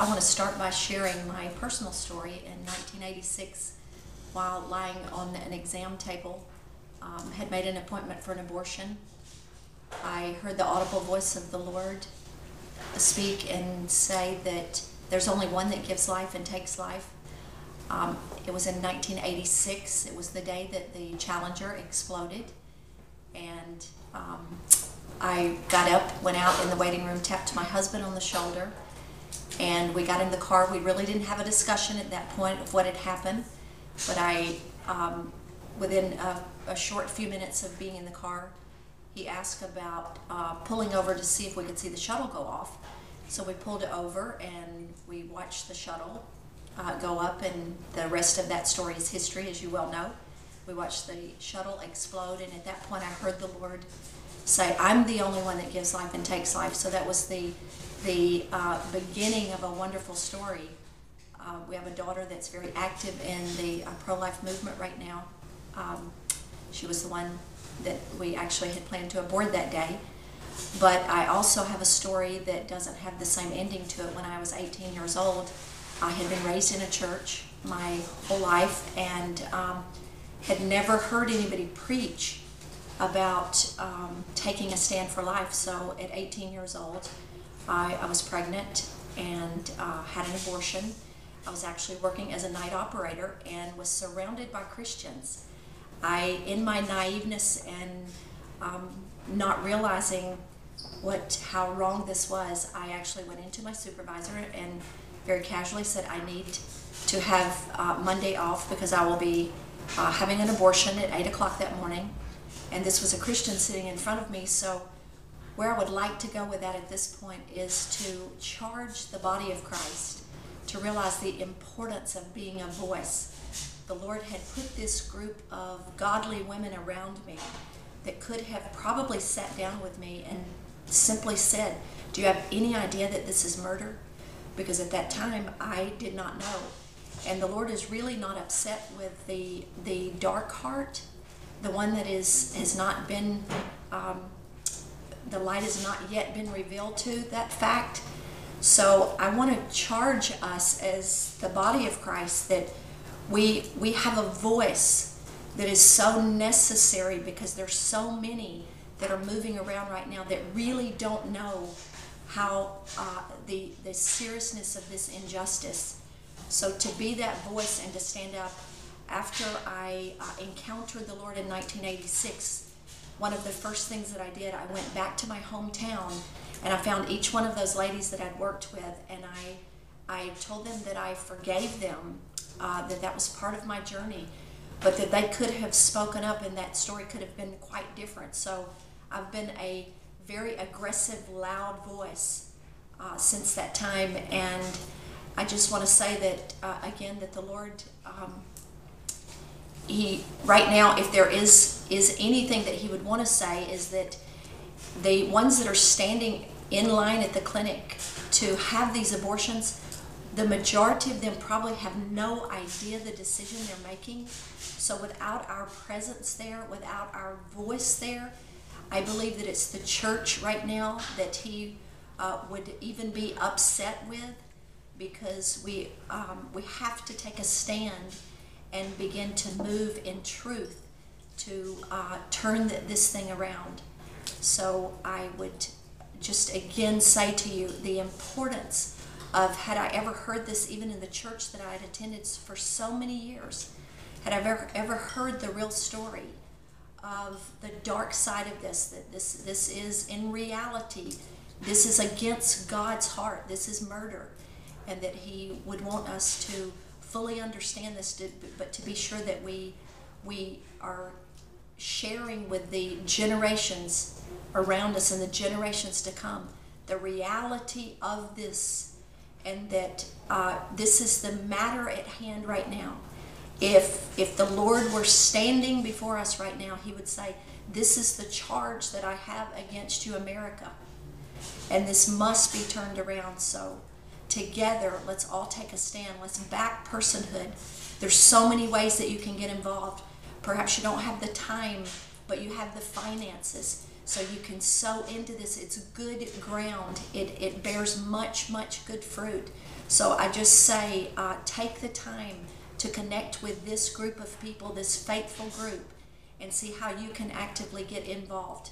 I want to start by sharing my personal story. In 1986, while lying on an exam table, had made an appointment for an abortion. I heard the audible voice of the Lord speak and say that there's only one that gives life and takes life. It was in 1986. It was the day that the Challenger exploded, and I got up, went out in the waiting room, tapped my husband on the shoulder, and we got in the car. We really didn't have a discussion at that point of what had happened, but within a short few minutes of being in the car, he asked about pulling over to see if we could see the shuttle go off. So we pulled it over and we watched the shuttle go up, and the rest of that story is history, as you well know. We watched the shuttle explode, and at that point I heard the Lord say, I'm the only one that gives life and takes life. So that was the beginning of a wonderful story. We have a daughter that's very active in the pro-life movement right now. She was the one that we actually had planned to abort that day. But I also have a story that doesn't have the same ending to it. When I was 18 years old, I had been raised in a church my whole life and had never heard anybody preach about taking a stand for life. So at 18 years old, I was pregnant and had an abortion. I was actually working as a night operator and was surrounded by Christians. In my naiveness and not realizing how wrong this was, I actually went into my supervisor and very casually said, I need to have Monday off because I will be having an abortion at 8 o'clock that morning. And this was a Christian sitting in front of me. So where I would like to go with that at this point is to charge the body of Christ to realize the importance of being a voice. The Lord had put this group of godly women around me that could have probably sat down with me and simply said, do you have any idea that this is murder? Because at that time I did not know. And the Lord is really not upset with the dark heart, the one that has not been, the light has not yet been revealed to that fact. So I want to charge us as the body of Christ that we have a voice that is so necessary, because there's so many that are moving around right now that really don't know how the seriousness of this injustice. So to be that voice and to stand up. After I encountered the Lord in 1986, one of the first things that I did, I went back to my hometown and I found each one of those ladies that I'd worked with, and I told them that I forgave them, that was part of my journey, but that they could have spoken up and that story could have been quite different. So I've been a very aggressive, loud voice since that time, and I just want to say that, again, that the Lord, right now, if there is anything that he would want to say, is that the ones that are standing in line at the clinic to have these abortions, the majority of them probably have no idea the decision they're making. So without our presence there, without our voice there, I believe that it's the church right now that he would even be upset with, because we have to take a stand and begin to move in truth to turn this thing around. So I would just again say to you the importance of, had I ever heard this even in the church that I had attended for so many years, had I ever heard the real story of the dark side of this, that this is in reality, this is against God's heart, this is murder, and that he would want us to fully understand this, but to be sure that we are sharing with the generations around us and the generations to come the reality of this, and that this is the matter at hand right now. If the Lord were standing before us right now, he would say, this is the charge that I have against you, America, and this must be turned around. So together, let's all take a stand. Let's back personhood. There's so many ways that you can get involved. Perhaps you don't have the time, but you have the finances. So you can sow into this. It's good ground. It bears much, much good fruit. So I just say, take the time to connect with this group of people, this faithful group, and see how you can actively get involved.